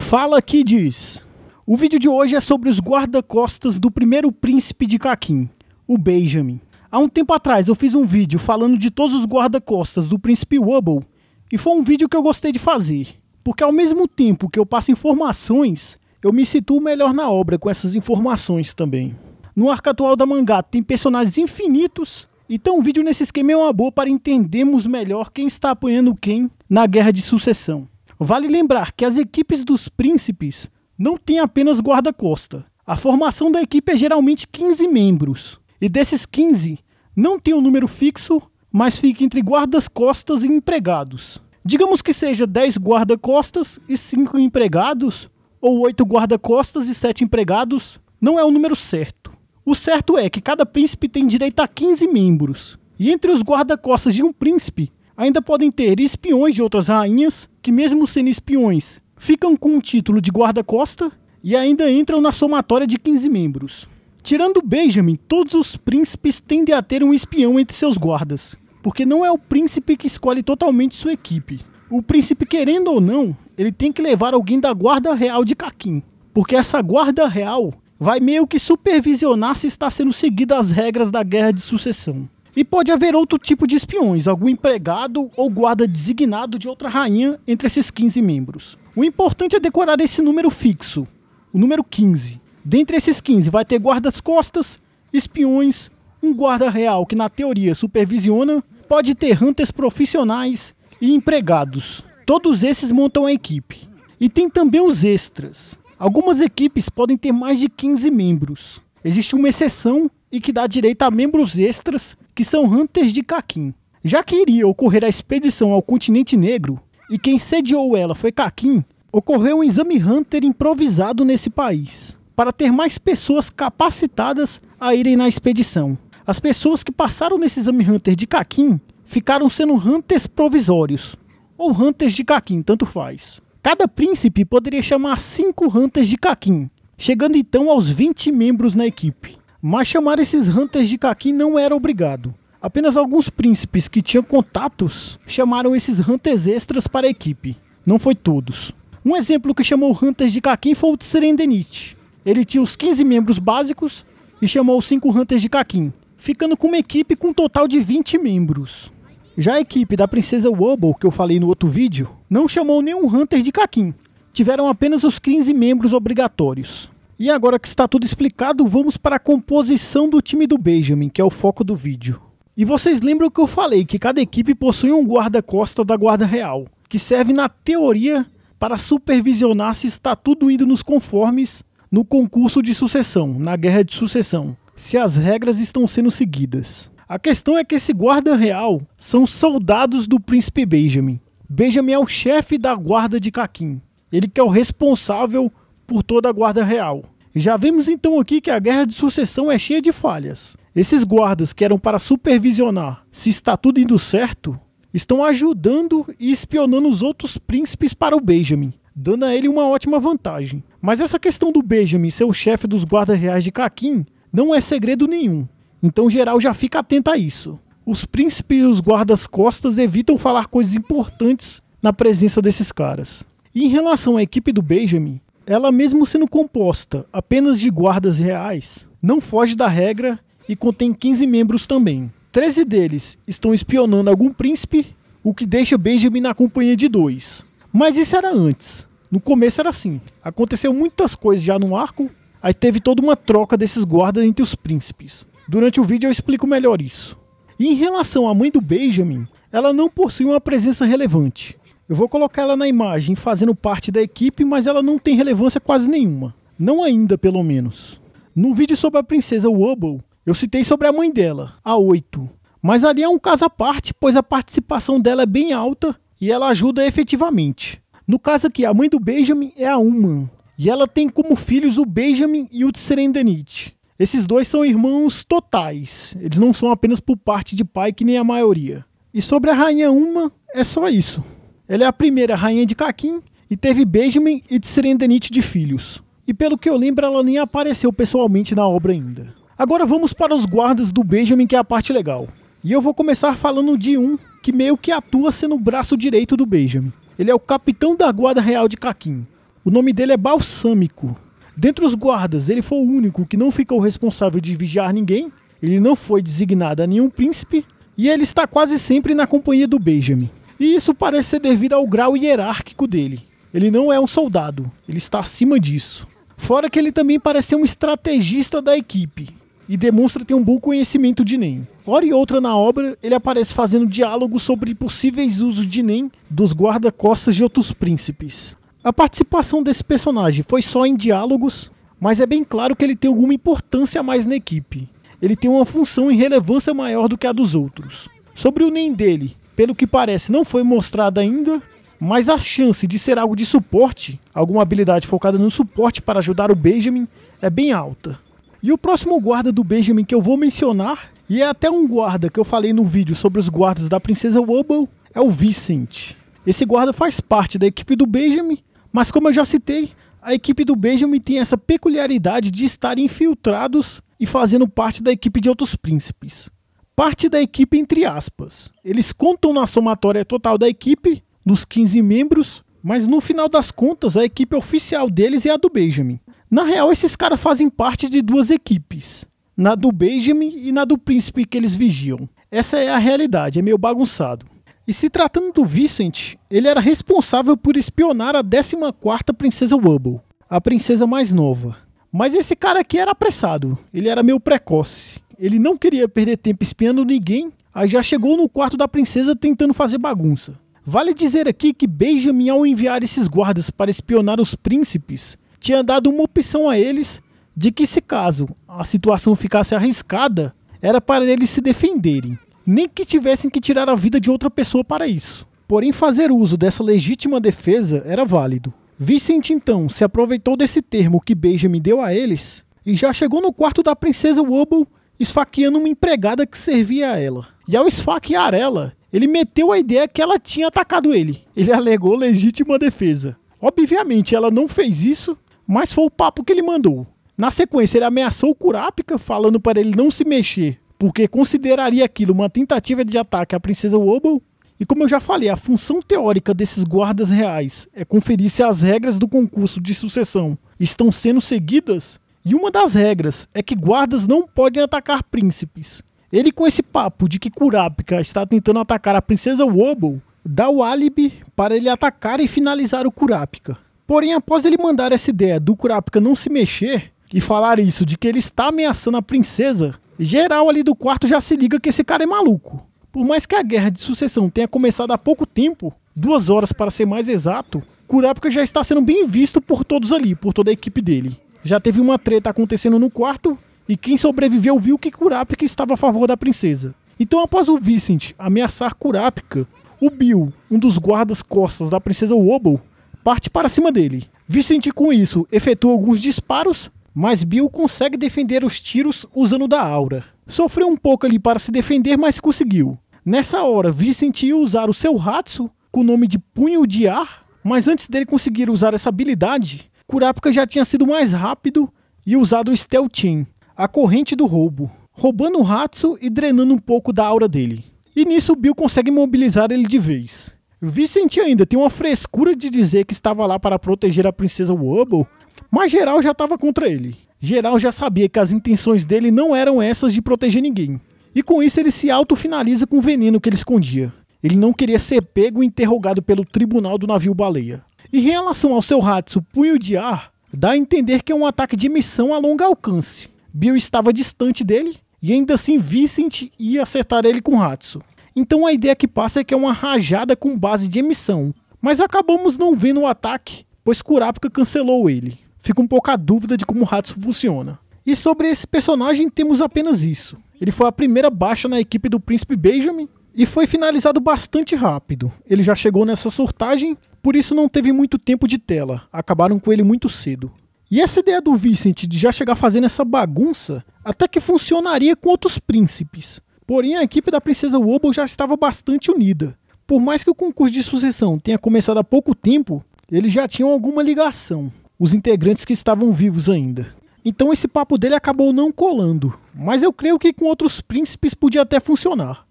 Fala Kids! O vídeo de hoje é sobre os guarda-costas do primeiro príncipe de Kakin, o Benjamin. Há um tempo atrás eu fiz um vídeo falando de todos os guarda-costas do príncipe Wubble e foi um vídeo que eu gostei de fazer, porque ao mesmo tempo que eu passo informações, eu me situo melhor na obra com essas informações também. No arco atual da mangá tem personagens infinitos, então um vídeo nesse esquema é uma boa para entendermos melhor quem está apoiando quem na Guerra de Sucessão. Vale lembrar que as equipes dos príncipes não têm apenas guarda-costa. A formação da equipe é geralmente 15 membros. E desses 15, não tem um número fixo, mas fica entre guardas-costas e empregados. Digamos que seja 10 guarda-costas e 5 empregados, ou 8 guarda-costas e 7 empregados, não é o número certo. O certo é que cada príncipe tem direito a 15 membros. E entre os guarda-costas de um príncipe, ainda podem ter espiões de outras rainhas, que mesmo sendo espiões, ficam com o título de guarda-costa e ainda entram na somatória de 15 membros. Tirando Benjamin, todos os príncipes tendem a ter um espião entre seus guardas, porque não é o príncipe que escolhe totalmente sua equipe. O príncipe, querendo ou não, ele tem que levar alguém da guarda real de Kakin, porque essa guarda real vai meio que supervisionar se está sendo seguidas as regras da Guerra de Sucessão. E pode haver outro tipo de espiões, algum empregado ou guarda designado de outra rainha entre esses 15 membros. O importante é decorar esse número fixo, o número 15. Dentre esses 15 vai ter guardas-costas, espiões, um guarda real que na teoria supervisiona, pode ter hunters profissionais e empregados. Todos esses montam a equipe. E tem também os extras. Algumas equipes podem ter mais de 15 membros. Existe uma exceção e que dá direito a membros extras, que são hunters de Kakin. Já que iria ocorrer a expedição ao continente negro, e quem sediou ela foi Kakin, ocorreu um exame hunter improvisado nesse país, para ter mais pessoas capacitadas a irem na expedição. As pessoas que passaram nesse exame hunter de Kakin ficaram sendo hunters provisórios, ou hunters de Kakin, tanto faz. Cada príncipe poderia chamar 5 hunters de Kakin, chegando então aos 20 membros na equipe. Mas chamar esses hunters de Kakin não era obrigado. Apenas alguns príncipes que tinham contatos chamaram esses hunters extras para a equipe. Não foi todos. Um exemplo que chamou hunters de Kakin foi o Tserendenit. Ele tinha os 15 membros básicos e chamou 5 hunters de Kakin, ficando com uma equipe com um total de 20 membros. Já a equipe da princesa Wubble, que eu falei no outro vídeo, não chamou nenhum hunter de Kakin. Tiveram apenas os 15 membros obrigatórios. E agora que está tudo explicado, vamos para a composição do time do Benjamin, que é o foco do vídeo. E vocês lembram que eu falei que cada equipe possui um guarda-costa da guarda real, que serve na teoria para supervisionar se está tudo indo nos conformes no concurso de sucessão, na Guerra de Sucessão, se as regras estão sendo seguidas. A questão é que esse guarda real são soldados do príncipe Benjamin. Benjamin é o chefe da guarda de Kakin, ele que é o responsável por toda a guarda real. Já vemos então aqui que a Guerra de Sucessão é cheia de falhas. Esses guardas que eram para supervisionar se está tudo indo certo, estão ajudando e espionando os outros príncipes para o Benjamin, dando a ele uma ótima vantagem. Mas essa questão do Benjamin ser o chefe dos guardas reais de Kakin não é segredo nenhum, então geral já fica atento a isso. Os príncipes e os guardas-costas evitam falar coisas importantes na presença desses caras. E em relação à equipe do Benjamin, ela mesmo sendo composta apenas de guardas reais, não foge da regra e contém 15 membros também. 13 deles estão espionando algum príncipe, o que deixa Benjamin na companhia de 2. Mas isso era antes. No começo era assim. Aconteceu muitas coisas já no arco, aí teve toda uma troca desses guardas entre os príncipes. Durante o vídeo eu explico melhor isso. E em relação à mãe do Benjamin, ela não possui uma presença relevante. Eu vou colocar ela na imagem fazendo parte da equipe, mas ela não tem relevância quase nenhuma. Não ainda, pelo menos. No vídeo sobre a princesa Wubble, eu citei sobre a mãe dela, a 8. Mas ali é um caso à parte, pois a participação dela é bem alta e ela ajuda efetivamente. No caso aqui, a mãe do Benjamin é a Uman. E ela tem como filhos o Benjamin e o Tserendenit. Esses dois são irmãos totais. Eles não são apenas por parte de pai, que nem a maioria. E sobre a rainha Uman, é só isso. Ela é a primeira rainha de Kakin e teve Benjamin e Tserendenit de filhos. E pelo que eu lembro, ela nem apareceu pessoalmente na obra ainda. Agora vamos para os guardas do Benjamin, que é a parte legal. E eu vou começar falando de um que meio que atua sendo o braço direito do Benjamin. Ele é o capitão da guarda real de Kakin, O nome dele é Balsâmico. Dentre os guardas, ele foi o único que não ficou responsável de vigiar ninguém, ele não foi designado a nenhum príncipe, e ele está quase sempre na companhia do Benjamin. E isso parece ser devido ao grau hierárquico dele. Ele não é um soldado, ele está acima disso. Fora que ele também parece ser um estrategista da equipe, e demonstra ter um bom conhecimento de Nen. Hora e outra na obra, ele aparece fazendo diálogos sobre possíveis usos de Nen dos guarda-costas de outros príncipes. A participação desse personagem foi só em diálogos, mas é bem claro que ele tem alguma importância a mais na equipe. Ele tem uma função e relevância maior do que a dos outros. Sobre o Nen dele, pelo que parece não foi mostrado ainda, mas a chance de ser algo de suporte, alguma habilidade focada no suporte para ajudar o Benjamin, é bem alta. E o próximo guarda do Benjamin que eu vou mencionar, e é até um guarda que eu falei no vídeo sobre os guardas da Princesa Wobble, é o Vincent. Esse guarda faz parte da equipe do Benjamin, mas como eu já citei, a equipe do Benjamin tem essa peculiaridade de estar infiltrados e fazendo parte da equipe de outros príncipes. Parte da equipe entre aspas. Eles contam na somatória total da equipe, dos 15 membros, mas no final das contas a equipe oficial deles é a do Benjamin. Na real, esses caras fazem parte de duas equipes, na do Benjamin e na do príncipe que eles vigiam. Essa é a realidade, é meio bagunçado. E se tratando do Vincent, ele era responsável por espionar a 14ª Princesa Wobble, a princesa mais nova. Mas esse cara aqui era apressado, ele era meio precoce. Ele não queria perder tempo espiando ninguém, aí já chegou no quarto da princesa tentando fazer bagunça. Vale dizer aqui que Benjamin, ao enviar esses guardas para espionar os príncipes, tinha dado uma opção a eles de que, se caso a situação ficasse arriscada, era para eles se defenderem, nem que tivessem que tirar a vida de outra pessoa para isso. Porém, fazer uso dessa legítima defesa era válido. Vincent então se aproveitou desse termo que Benjamin deu a eles e já chegou no quarto da princesa Wobble esfaqueando uma empregada que servia a ela. E ao esfaquear ela, ele meteu a ideia que ela tinha atacado ele. Ele alegou legítima defesa. Obviamente ela não fez isso, mas foi o papo que ele mandou. Na sequência ele ameaçou o Kurapika, falando para ele não se mexer, porque consideraria aquilo uma tentativa de ataque à princesa Wobble. E como eu já falei, a função teórica desses guardas reais é conferir se as regras do concurso de sucessão estão sendo seguidas, e uma das regras é que guardas não podem atacar príncipes. Ele, com esse papo de que Kurapika está tentando atacar a princesa Wobble, dá o álibi para ele atacar e finalizar o Kurapika. Porém, após ele mandar essa ideia do Kurapika não se mexer e falar isso de que ele está ameaçando a princesa, geral ali do quarto já se liga que esse cara é maluco. Por mais que a guerra de sucessão tenha começado há pouco tempo, 2 horas para ser mais exato, Kurapika já está sendo bem visto por todos ali, por toda a equipe dele. Já teve uma treta acontecendo no quarto, e quem sobreviveu viu que Kurapika estava a favor da princesa. Então, após o Vincent ameaçar Kurapika, o Bill, um dos guardas-costas da princesa Wobble, parte para cima dele. Vincent, com isso, efetua alguns disparos, mas Bill consegue defender os tiros usando da aura. Sofreu um pouco ali para se defender, mas conseguiu. Nessa hora, Vincent ia usar o seu Hatsu, com o nome de Punho de Ar, mas antes dele conseguir usar essa habilidade, Kurapika já tinha sido mais rápido e usado o Stealth Chain, a corrente do roubo, roubando o Hatsu e drenando um pouco da aura dele. E nisso Bill consegue imobilizar ele de vez. Vincent ainda tem uma frescura de dizer que estava lá para proteger a princesa Wobble, mas geral já estava contra ele. Geral já sabia que as intenções dele não eram essas de proteger ninguém. E com isso ele se autofinaliza com o veneno que ele escondia. Ele não queria ser pego e interrogado pelo tribunal do navio baleia. Em relação ao seu Hatsu Punho de Ar, dá a entender que é um ataque de emissão a longo alcance. Bill estava distante dele e ainda assim Vincent ia acertar ele com Hatsu. Então a ideia que passa é que é uma rajada com base de emissão, mas acabamos não vendo o ataque, pois Kurapika cancelou ele. Fica um pouco a dúvida de como o Hatsu funciona. E sobre esse personagem temos apenas isso. Ele foi a primeira baixa na equipe do Príncipe Benjamin e foi finalizado bastante rápido. Ele já chegou nessa sortagem, por isso não teve muito tempo de tela, acabaram com ele muito cedo. E essa ideia do Vincent de já chegar fazendo essa bagunça até que funcionaria com outros príncipes. Porém a equipe da princesa Wobble já estava bastante unida. Por mais que o concurso de sucessão tenha começado há pouco tempo, eles já tinham alguma ligação, os integrantes que estavam vivos ainda. Então esse papo dele acabou não colando, mas eu creio que com outros príncipes podia até funcionar.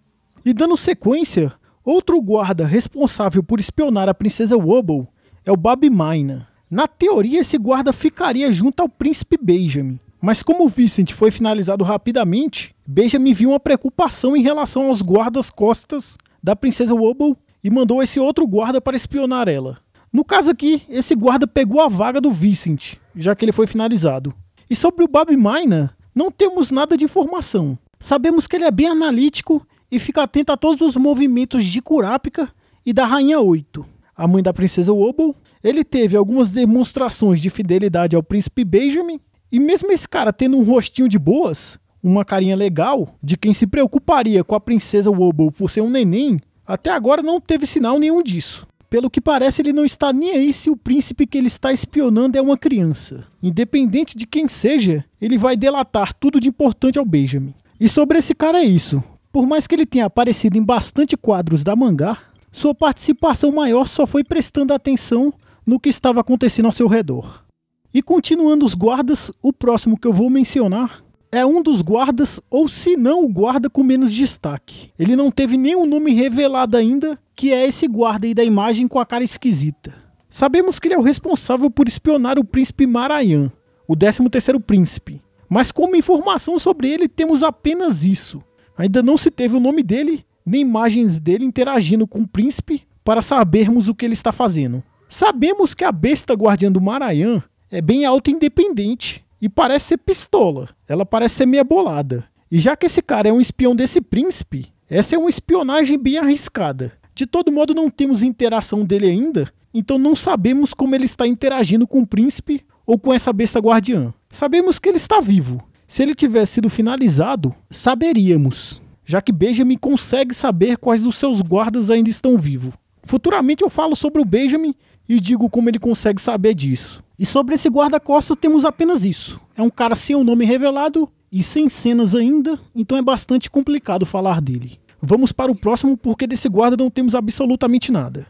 E dando sequência, outro guarda responsável por espionar a princesa Wobble é o Babi Maina. Na teoria, esse guarda ficaria junto ao príncipe Benjamin. Mas como o Vincent foi finalizado rapidamente, Benjamin viu uma preocupação em relação aos guardas-costas da princesa Wobble e mandou esse outro guarda para espionar ela. No caso aqui, esse guarda pegou a vaga do Vincent, já que ele foi finalizado. E sobre o Babi Mina, não temos nada de informação. Sabemos que ele é bem analítico e fica atento a todos os movimentos de Kurapika e da Rainha 8, a mãe da princesa Wobble. Ele teve algumas demonstrações de fidelidade ao príncipe Benjamin, e mesmo esse cara tendo um rostinho de boas, uma carinha legal, de quem se preocuparia com a princesa Wobble por ser um neném, até agora não teve sinal nenhum disso. Pelo que parece, ele não está nem aí se o príncipe que ele está espionando é uma criança. Independente de quem seja, ele vai delatar tudo de importante ao Benjamin. E sobre esse cara é isso. Por mais que ele tenha aparecido em bastante quadros da mangá, sua participação maior só foi prestando atenção no que estava acontecendo ao seu redor. E continuando os guardas, o próximo que eu vou mencionar é um dos guardas, ou se não o guarda com menos destaque. Ele não teve nenhum nome revelado ainda, que é esse guarda aí da imagem com a cara esquisita. Sabemos que ele é o responsável por espionar o príncipe Marayan, o 13º príncipe. Mas como informação sobre ele temos apenas isso. Ainda não se teve o nome dele, nem imagens dele interagindo com o príncipe para sabermos o que ele está fazendo. Sabemos que a besta guardiã do Marayan é bem alta e independente e parece ser pistola. Ela parece ser meia bolada. E já que esse cara é um espião desse príncipe, essa é uma espionagem bem arriscada. De todo modo não temos interação dele ainda, então não sabemos como ele está interagindo com o príncipe ou com essa besta guardiã. Sabemos que ele está vivo. Se ele tivesse sido finalizado, saberíamos, já que Benjamin consegue saber quais dos seus guardas ainda estão vivos. Futuramente eu falo sobre o Benjamin e digo como ele consegue saber disso. E sobre esse guarda-costas temos apenas isso. É um cara sem um nome revelado e sem cenas ainda, então é bastante complicado falar dele. Vamos para o próximo porque desse guarda não temos absolutamente nada.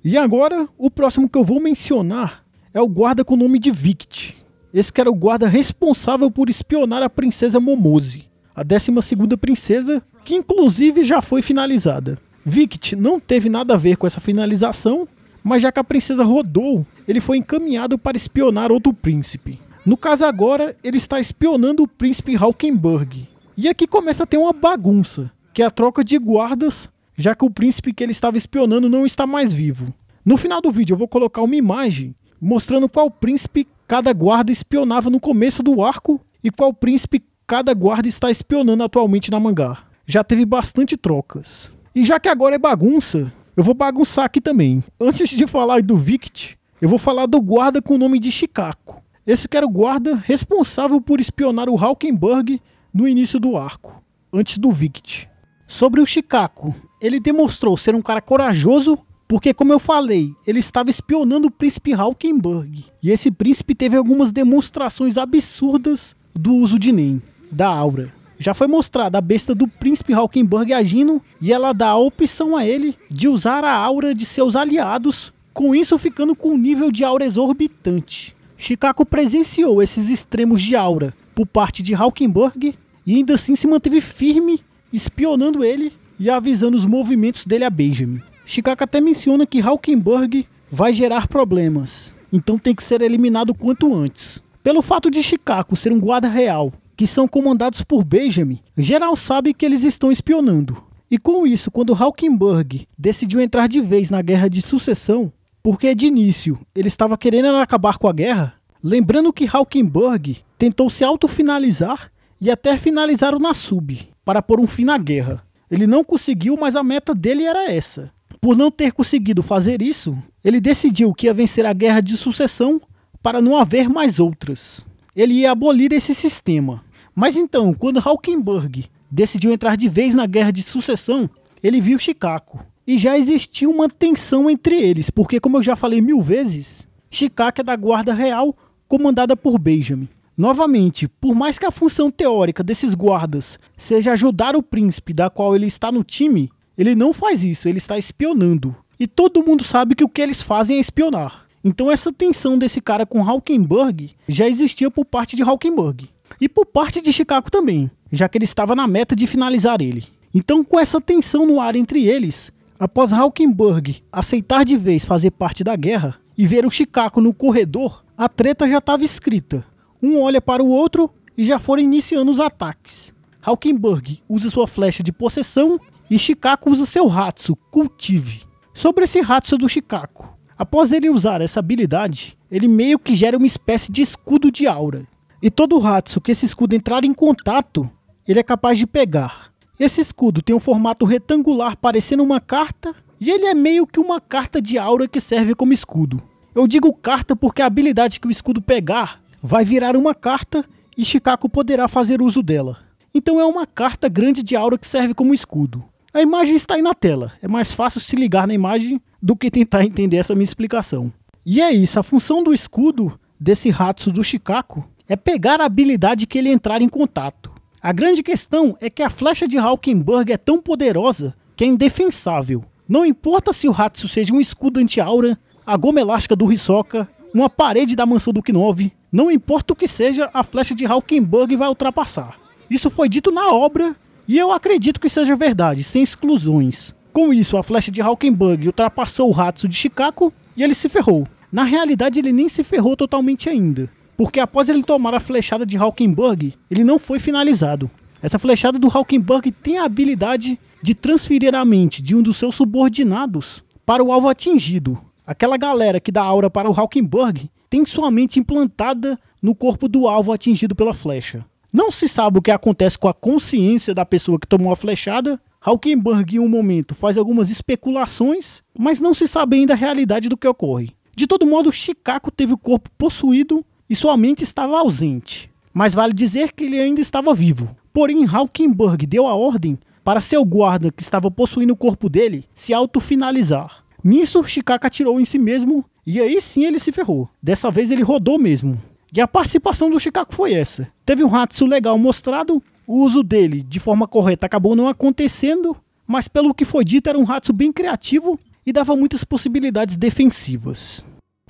E agora, o próximo que eu vou mencionar é o guarda com o nome de Vict. Esse que era o guarda responsável por espionar a princesa Momose, a 12ª princesa, que inclusive já foi finalizada. Vict não teve nada a ver com essa finalização, mas já que a princesa rodou, ele foi encaminhado para espionar outro príncipe. No caso agora, ele está espionando o príncipe Hawkenberg. E aqui começa a ter uma bagunça, que é a troca de guardas, já que o príncipe que ele estava espionando não está mais vivo. No final do vídeo eu vou colocar uma imagem mostrando qual príncipe cada guarda espionava no começo do arco e qual príncipe cada guarda está espionando atualmente na mangá. Já teve bastante trocas. E já que agora é bagunça, eu vou bagunçar aqui também. Antes de falar do Vict, eu vou falar do guarda com o nome de Shikako. Esse que era o guarda responsável por espionar o Hawkenberg no início do arco, antes do Vict. Sobre o Shikako, ele demonstrou ser um cara corajoso, porque como eu falei, ele estava espionando o príncipe Hawkenberg. E esse príncipe teve algumas demonstrações absurdas do uso de Nen, da aura. Já foi mostrada a besta do príncipe Hawkenberg agindo e ela dá a opção a ele de usar a aura de seus aliados, com isso ficando com um nível de aura exorbitante. Shikako presenciou esses extremos de aura por parte de Hawkenberg e ainda assim se manteve firme, espionando ele e avisando os movimentos dele a Benjamin. Shikako até menciona que Hawkenberg vai gerar problemas, então tem que ser eliminado quanto antes. Pelo fato de Shikako ser um guarda real, que são comandados por Benjamin, geral sabe que eles estão espionando. E com isso, quando Hawkenberg decidiu entrar de vez na guerra de sucessão, porque de início ele estava querendo acabar com a guerra, lembrando que Hawkenberg tentou se autofinalizar e até finalizar o Nasub, para pôr um fim na guerra. Ele não conseguiu, mas a meta dele era essa. Por não ter conseguido fazer isso, ele decidiu que ia vencer a guerra de sucessão para não haver mais outras. Ele ia abolir esse sistema. Mas então, quando Hawkenberg decidiu entrar de vez na guerra de sucessão, ele viu Shikako. E já existia uma tensão entre eles, porque como eu já falei 1000 vezes, Shikako é da guarda real comandada por Benjamin. Novamente, por mais que a função teórica desses guardas seja ajudar o príncipe da qual ele está no time, ele não faz isso, ele está espionando. E todo mundo sabe que o que eles fazem é espionar. Então essa tensão desse cara com Hawkenberg já existia por parte de Hawkenberg. E por parte de Shikako também, já que ele estava na meta de finalizar ele. Então com essa tensão no ar entre eles, após Hawkenberg aceitar de vez fazer parte da guerra, e ver o Shikako no corredor, a treta já estava escrita. Um olha para o outro e já foram iniciando os ataques. Hawkenburg usa sua flecha de possessão e Shikako usa seu Hatsu, Cultive. Sobre esse Hatsu do Shikako, após ele usar essa habilidade, ele meio que gera uma espécie de escudo de aura. E todo Hatsu que esse escudo entrar em contato, ele é capaz de pegar. Esse escudo tem um formato retangular parecendo uma carta, e ele é meio que uma carta de aura que serve como escudo. Eu digo carta porque a habilidade que o escudo pegar vai virar uma carta e Shikako poderá fazer uso dela. Então é uma carta grande de aura que serve como escudo. A imagem está aí na tela, é mais fácil se ligar na imagem do que tentar entender essa minha explicação. E é isso, a função do escudo desse Hatsu do Shikako é pegar a habilidade que ele entrar em contato. A grande questão é que a flecha de Hawkenburg é tão poderosa que é indefensável. Não importa se o Hatsu seja um escudo anti-aura, a goma elástica do Hisoka, uma parede da mansão do Kinov, não importa o que seja, a flecha de Hawkenburg vai ultrapassar. Isso foi dito na obra e eu acredito que seja verdade, sem exclusões. Com isso, a flecha de Hawkenburg ultrapassou o Hatsu de Shikako e ele se ferrou. Na realidade, ele nem se ferrou totalmente ainda, porque após ele tomar a flechada de Hawkenburg, ele não foi finalizado. Essa flechada do Hawkenburg tem a habilidade de transferir a mente de um dos seus subordinados para o alvo atingido. Aquela galera que dá aura para o Hawkenburg tem sua mente implantada no corpo do alvo atingido pela flecha. Não se sabe o que acontece com a consciência da pessoa que tomou a flechada. Hawkenburg em um momento faz algumas especulações, mas não se sabe ainda a realidade do que ocorre. De todo modo, Shikako teve o corpo possuído e sua mente estava ausente. Mas vale dizer que ele ainda estava vivo. Porém, Hawkenburg deu a ordem para seu guarda que estava possuindo o corpo dele se autofinalizar. Nisso, Shikako atirou em si mesmo e aí sim ele se ferrou. Dessa vez ele rodou mesmo. E a participação do Shikako foi essa. Teve um Hatsu legal mostrado, o uso dele de forma correta acabou não acontecendo, mas pelo que foi dito era um Hatsu bem criativo e dava muitas possibilidades defensivas.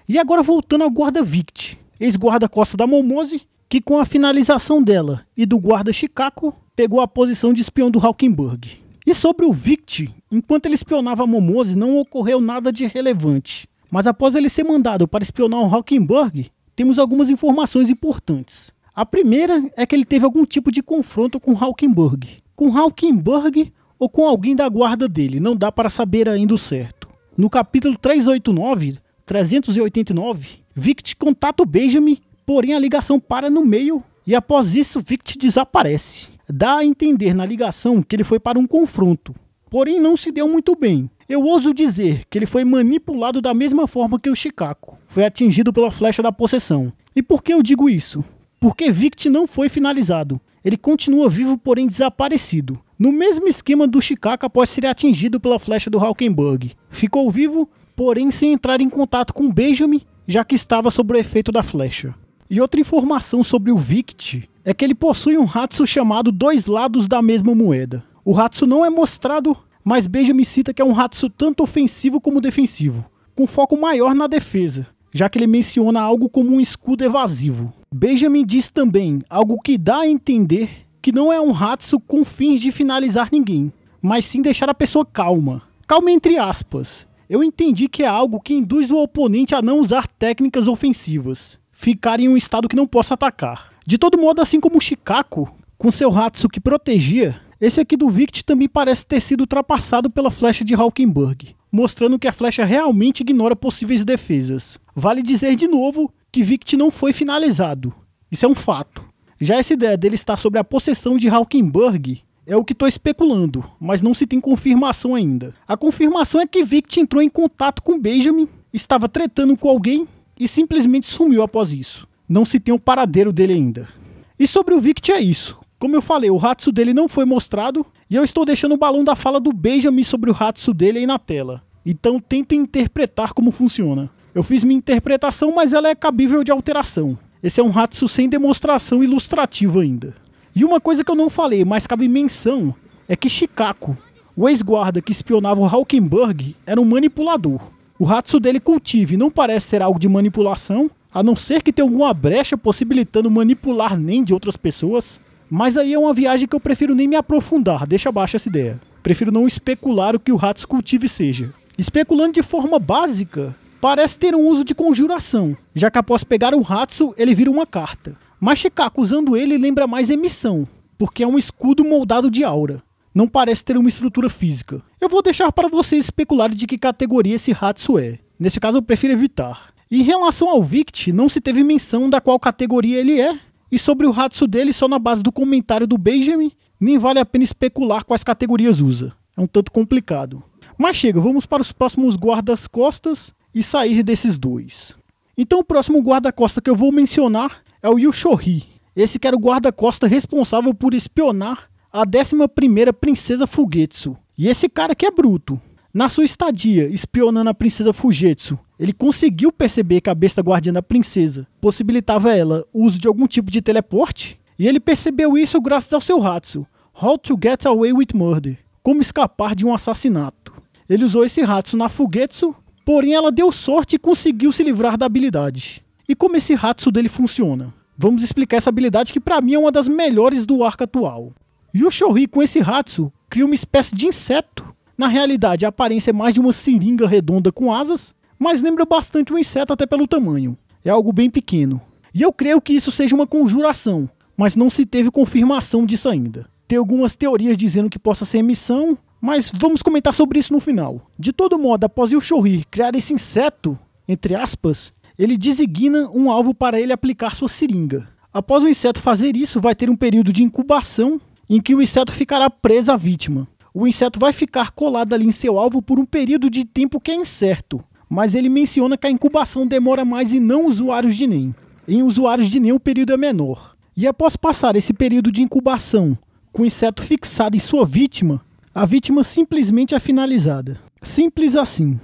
E agora voltando ao guarda Vict, ex-guarda-costa da Momose, que com a finalização dela e do guarda Shikako, pegou a posição de espião do Hawkenburg. E sobre o Vict, enquanto ele espionava a Momose não ocorreu nada de relevante, mas após ele ser mandado para espionar o Hawkenburg, temos algumas informações importantes. A primeira é que ele teve algum tipo de confronto com Hawkenburg. Com Hawkenburg ou com alguém da guarda dele, não dá para saber ainda o certo. No capítulo 389, Vict contata o Benjamin, porém a ligação para no meio e após isso Vict desaparece. Dá a entender na ligação que ele foi para um confronto, porém não se deu muito bem. Eu ouso dizer que ele foi manipulado da mesma forma que o Shikako, foi atingido pela flecha da possessão. E por que eu digo isso? Porque Vict não foi finalizado, ele continua vivo porém desaparecido. No mesmo esquema do Shikako após ser atingido pela flecha do Hawkenburg. Ficou vivo, porém sem entrar em contato com Benjamin, já que estava sob o efeito da flecha. E outra informação sobre o Vict é que ele possui um Hatsu chamado Dois Lados da Mesma Moeda. O Hatsu não é mostrado, mas Benjamin cita que é um Hatsu tanto ofensivo como defensivo, com foco maior na defesa, já que ele menciona algo como um escudo evasivo. Benjamin diz também algo que dá a entender que não é um Hatsu com fins de finalizar ninguém, mas sim deixar a pessoa calma. Calma entre aspas. Eu entendi que é algo que induz o oponente a não usar técnicas ofensivas, ficar em um estado que não possa atacar. De todo modo, assim como o Shikako, com seu Hatsu que protegia, esse aqui do Vict também parece ter sido ultrapassado pela flecha de Hawkenburg, mostrando que a flecha realmente ignora possíveis defesas. Vale dizer de novo que Vict não foi finalizado. Isso é um fato. Já essa ideia dele estar sob a possessão de Hawkenburg é o que estou especulando, mas não se tem confirmação ainda. A confirmação é que Vict entrou em contato com Benjamin, estava tretando com alguém e simplesmente sumiu após isso. Não se tem o paradeiro dele ainda. E sobre o Vict é isso. Como eu falei, o Hatsu dele não foi mostrado e eu estou deixando o balão da fala do Benjamin sobre o Hatsu dele aí na tela. Então tentem interpretar como funciona. Eu fiz minha interpretação, mas ela é cabível de alteração. Esse é um Hatsu sem demonstração ilustrativa ainda. E uma coisa que eu não falei, mas cabe menção, é que Shikako, o ex-guarda que espionava o Hawkenburg, era um manipulador. O Hatsu dele Cultive não parece ser algo de manipulação, a não ser que tenha alguma brecha possibilitando manipular nem de outras pessoas. Mas aí é uma viagem que eu prefiro nem me aprofundar, deixa abaixo essa ideia. Prefiro não especular o que o Hatsu Cultive seja. Especulando de forma básica, Parece ter um uso de conjuração, já que após pegar o Hatsu, ele vira uma carta. Mas Shikaku usando ele lembra mais emissão, porque é um escudo moldado de aura. Não parece ter uma estrutura física. Eu vou deixar para vocês especularem de que categoria esse Hatsu é. Nesse caso eu prefiro evitar. Em relação ao Vict, não se teve menção da qual categoria ele é. E sobre o Hatsu dele, só na base do comentário do Benjamin, nem vale a pena especular quais categorias usa. É um tanto complicado. Mas chega, vamos para os próximos guardas-costas e sair desses dois. Então o próximo guarda-costa que eu vou mencionar é o Yushohi. Esse que era o guarda-costa responsável por espionar a 11ª princesa Fugetsu. E esse cara que é bruto. Na sua estadia, espionando a princesa Fugetsu, ele conseguiu perceber que a besta guardiã da princesa possibilitava a ela o uso de algum tipo de teleporte. E ele percebeu isso graças ao seu Hatsu, How to Get Away with Murder, como escapar de um assassinato. Ele usou esse Hatsu na Fugetsu, porém ela deu sorte e conseguiu se livrar da habilidade. E como esse Hatsu dele funciona? Vamos explicar essa habilidade que pra mim é uma das melhores do arco atual. Yushohi com esse Hatsu cria uma espécie de inseto. Na realidade a aparência é mais de uma seringa redonda com asas, mas lembra bastante um inseto até pelo tamanho. É algo bem pequeno. E eu creio que isso seja uma conjuração, mas não se teve confirmação disso ainda. Tem algumas teorias dizendo que possa ser emissão, mas vamos comentar sobre isso no final. De todo modo, após Yushohi criar esse inseto, entre aspas, ele designa um alvo para ele aplicar sua seringa. Após o inseto fazer isso, vai ter um período de incubação em que o inseto ficará preso à vítima. O inseto vai ficar colado ali em seu alvo por um período de tempo que é incerto, mas ele menciona que a incubação demora mais em não usuários de NEM. Em usuários de NEM o período é menor. E após passar esse período de incubação com o inseto fixado em sua vítima, a vítima simplesmente é finalizada. Simples assim.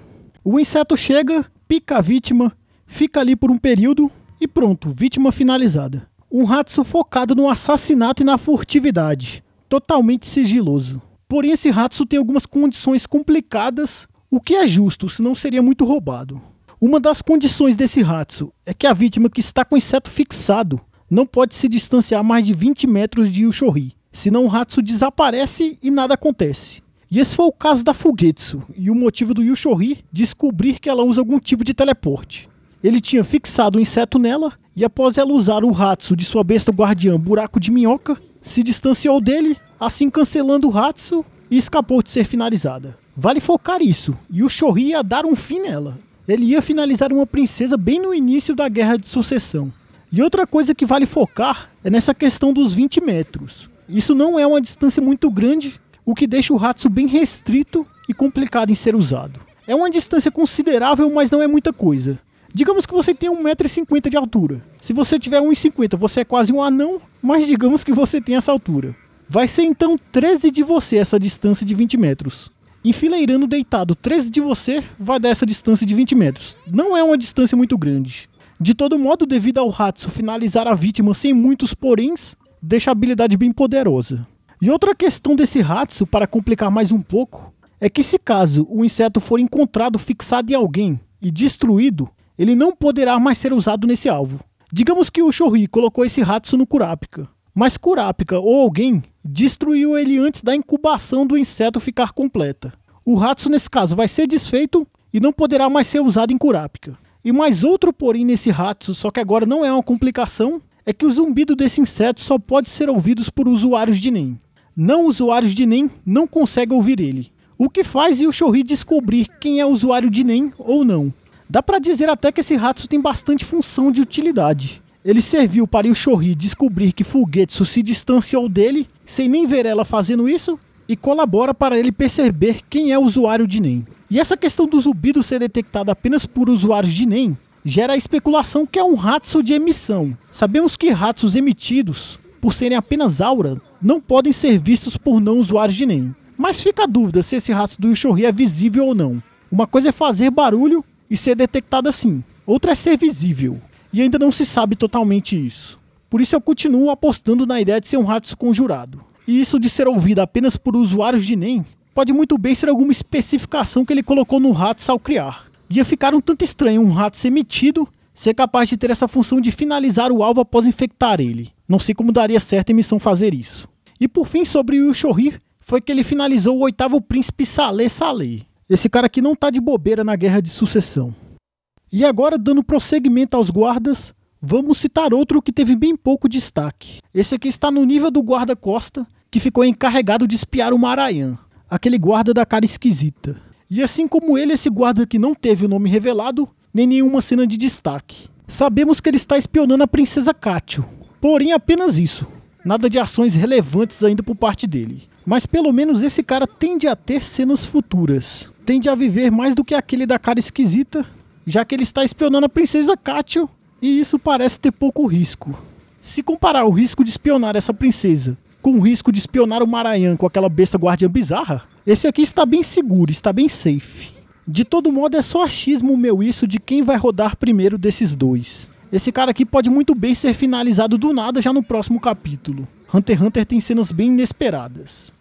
O inseto chega, pica a vítima, fica ali por um período e pronto, vítima finalizada. Um Hatsu focado no assassinato e na furtividade, totalmente sigiloso. Porém esse Hatsu tem algumas condições complicadas, o que é justo, senão seria muito roubado. Uma das condições desse Hatsu é que a vítima que está com o inseto fixado não pode se distanciar mais de 20 metros de Yushohi, senão o Hatsu desaparece e nada acontece. E esse foi o caso da Fugetsu, e o motivo do Yushohi descobrir que ela usa algum tipo de teleporte. Ele tinha fixado o inseto nela, e após ela usar o Hatsu de sua besta guardiã Buraco de Minhoca, se distanciou dele, assim cancelando o Hatsu e escapou de ser finalizada. Vale focar isso, Yushohi ia dar um fim nela. Ele ia finalizar uma princesa bem no início da Guerra de Sucessão. E outra coisa que vale focar é nessa questão dos 20 metros. Isso não é uma distância muito grande, o que deixa o Hatsu bem restrito e complicado em ser usado. É uma distância considerável, mas não é muita coisa. Digamos que você tem 1,50 m de altura. Se você tiver 1,50 m, você é quase um anão, mas digamos que você tem essa altura. Vai ser então 13 de você essa distância de 20 metros. Enfileirando deitado 13 de você, vai dar essa distância de 20 metros. Não é uma distância muito grande. De todo modo, devido ao Hatsu finalizar a vítima sem muitos poréns, deixa a habilidade bem poderosa. E outra questão desse Hatsu, para complicar mais um pouco, é que se caso o inseto for encontrado fixado em alguém e destruído, ele não poderá mais ser usado nesse alvo. Digamos que o Yushohi colocou esse Hatsu no Kurapika, mas Kurapika ou alguém destruiu ele antes da incubação do inseto ficar completa. O Hatsu nesse caso vai ser desfeito e não poderá mais ser usado em Kurapika. E mais outro porém nesse Hatsu, só que agora não é uma complicação, é que o zumbido desse inseto só pode ser ouvido por usuários de NEM. Não usuários de NEM não conseguem ouvir ele, o que faz Yushohi descobrir quem é usuário de NEM ou não. Dá pra dizer até que esse Hatsu tem bastante função de utilidade. Ele serviu para Yushohi descobrir que Fugetsu se distanciou dele, sem nem ver ela fazendo isso, e colabora para ele perceber quem é o usuário de NEM. E essa questão do zumbido ser detectado apenas por usuários de NEM gera a especulação que é um Hatsu de emissão. Sabemos que Hatsus emitidos, por serem apenas aura, não podem ser vistos por não usuários de NEM. Mas fica a dúvida se esse Hatsu do Yushohi é visível ou não. Uma coisa é fazer barulho e ser detectado assim, outra é ser visível. E ainda não se sabe totalmente isso. Por isso eu continuo apostando na ideia de ser um Hatsu conjurado. E isso de ser ouvido apenas por usuários de NEM pode muito bem ser alguma especificação que ele colocou no Hatsu ao criar. Ia ficar um tanto estranho um Hatsu emitido ser capaz de ter essa função de finalizar o alvo após infectar ele. Não sei como daria certo a emissão fazer isso. E por fim, sobre o Yushohi, foi que ele finalizou o 8º príncipe Saleh Saleh. Esse cara aqui não tá de bobeira na Guerra de Sucessão. E agora, dando prosseguimento aos guardas, vamos citar outro que teve bem pouco destaque. Esse aqui está no nível do guarda-costa, que ficou encarregado de espiar o Maranhão, aquele guarda da cara esquisita. E assim como ele, esse guarda aqui não teve o nome revelado, nem nenhuma cena de destaque. Sabemos que ele está espionando a princesa Kátil, porém apenas isso. Nada de ações relevantes ainda por parte dele. Mas pelo menos esse cara tende a ter cenas futuras. Tende a viver mais do que aquele da cara esquisita, já que ele está espionando a princesa Kátil, e isso parece ter pouco risco. Se comparar o risco de espionar essa princesa com o risco de espionar o Maranhão com aquela besta guardiã bizarra, esse aqui está bem seguro, está bem safe. De todo modo é só achismo meu isso de quem vai rodar primeiro desses dois. Esse cara aqui pode muito bem ser finalizado do nada já no próximo capítulo. Hunter x Hunter tem cenas bem inesperadas.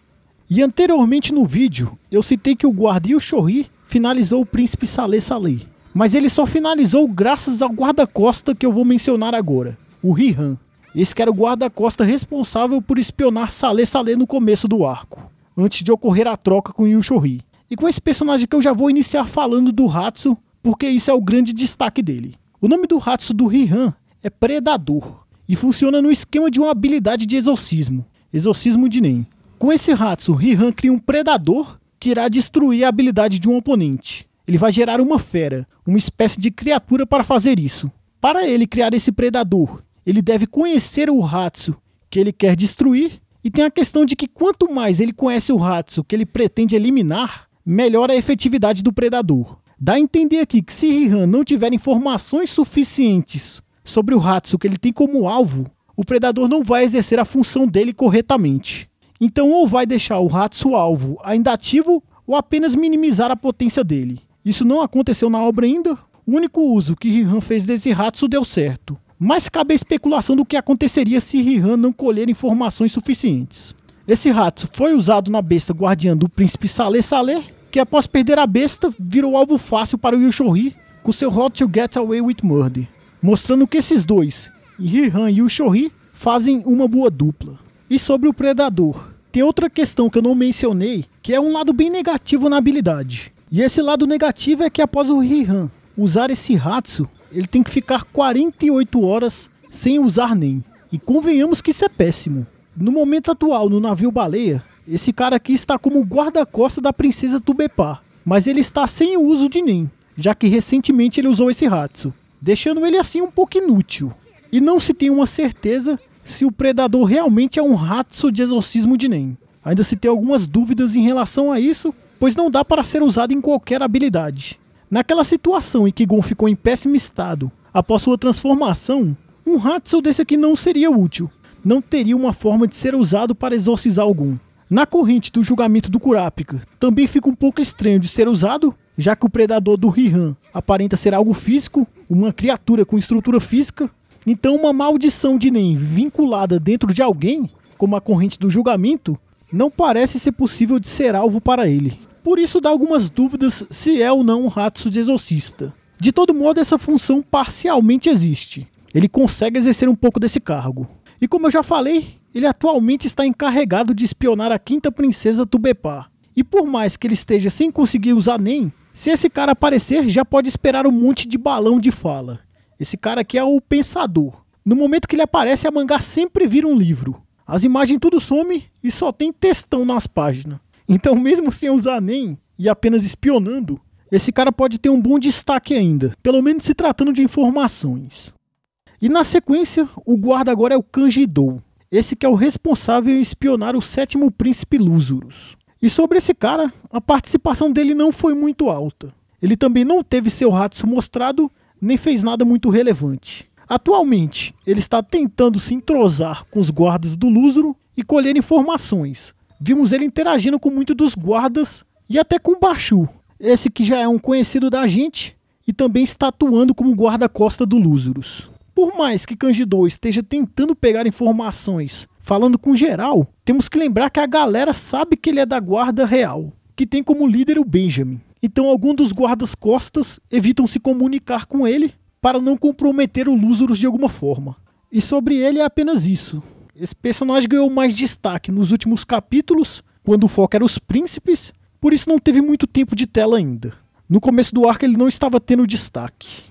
E anteriormente no vídeo, eu citei que o guarda Yushohi finalizou o príncipe Saleh Saleh. Mas ele só finalizou graças ao guarda-costa que eu vou mencionar agora, o Rihan. Esse que era o guarda-costa responsável por espionar Saleh Saleh no começo do arco, antes de ocorrer a troca com Yushohi. E com esse personagem que eu já vou iniciar falando do Hatsu, porque isso é o grande destaque dele. O nome do Hatsu do Rihan é Predador, e funciona no esquema de uma habilidade de exorcismo, exorcismo de Nen. Com esse Hatsu, Rihan cria um Predador que irá destruir a habilidade de um oponente. Ele vai gerar uma fera, uma espécie de criatura para fazer isso. Para ele criar esse Predador, ele deve conhecer o Hatsu que ele quer destruir, e tem a questão de que quanto mais ele conhece o Hatsu que ele pretende eliminar, melhor a efetividade do Predador. Dá a entender aqui que se Rihan não tiver informações suficientes sobre o Hatsu que ele tem como alvo, o Predador não vai exercer a função dele corretamente. Então ou vai deixar o Hatsu alvo ainda ativo, ou apenas minimizar a potência dele. Isso não aconteceu na obra ainda, o único uso que Rihan fez desse Hatsu deu certo. Mas cabe a especulação do que aconteceria se Rihan não colher informações suficientes. Esse Hatsu foi usado na besta guardiã do príncipe Saleh Saleh, que após perder a besta, virou alvo fácil para o Yushohi com seu How to Get Away with Murder, mostrando que esses dois, Rihan e Yushohi, fazem uma boa dupla. E sobre o Predador, tem outra questão que eu não mencionei, que é um lado bem negativo na habilidade. E esse lado negativo é que após o Rihan usar esse Hatsu, ele tem que ficar 48 horas sem usar Nen. E convenhamos que isso é péssimo. No momento atual, no navio baleia, esse cara aqui está como guarda-costa da princesa Tubepá, mas ele está sem o uso de Nen, já que recentemente ele usou esse Hatsu, deixando ele assim um pouco inútil. E não se tem uma certeza se o Predador realmente é um Hatsu de exorcismo de Nen. Ainda se tem algumas dúvidas em relação a isso, pois não dá para ser usado em qualquer habilidade. Naquela situação em que Gon ficou em péssimo estado após sua transformação, um Hatsu desse aqui não seria útil, não teria uma forma de ser usado para exorcizar algum. Na corrente do julgamento do Kurapika, também fica um pouco estranho de ser usado, já que o Predador do Rihan aparenta ser algo físico, uma criatura com estrutura física, então uma maldição de Nen vinculada dentro de alguém, como a corrente do julgamento, não parece ser possível de ser alvo para ele. Por isso dá algumas dúvidas se é ou não um Hatsu de exorcista. De todo modo, essa função parcialmente existe. Ele consegue exercer um pouco desse cargo. E como eu já falei, ele atualmente está encarregado de espionar a quinta princesa Tubepá. E por mais que ele esteja sem conseguir usar Nen, se esse cara aparecer, já pode esperar um monte de balão de fala. Esse cara aqui é o Pensador. No momento que ele aparece, a mangá sempre vira um livro. As imagens tudo some e só tem textão nas páginas. Então mesmo sem usar Nen e apenas espionando, esse cara pode ter um bom destaque ainda, pelo menos se tratando de informações. E na sequência, o guarda agora é o Kanjidou. Esse que é o responsável em espionar o sétimo príncipe Lúzurus. E sobre esse cara, a participação dele não foi muito alta. Ele também não teve seu Hatsu mostrado, nem fez nada muito relevante. Atualmente, ele está tentando se entrosar com os guardas do Lúzuro e colher informações. Vimos ele interagindo com muitos dos guardas e até com o Bashu, esse que já é um conhecido da gente e também está atuando como guarda-costa do Lúzurus. Por mais que Kanjidou esteja tentando pegar informações falando com geral, temos que lembrar que a galera sabe que ele é da guarda real, que tem como líder o Benjamin. Então alguns dos guardas-costas evitam se comunicar com ele para não comprometer o Lúzurus de alguma forma. E sobre ele é apenas isso. Esse personagem ganhou mais destaque nos últimos capítulos, quando o foco era os príncipes, por isso não teve muito tempo de tela ainda. No começo do arco ele não estava tendo destaque.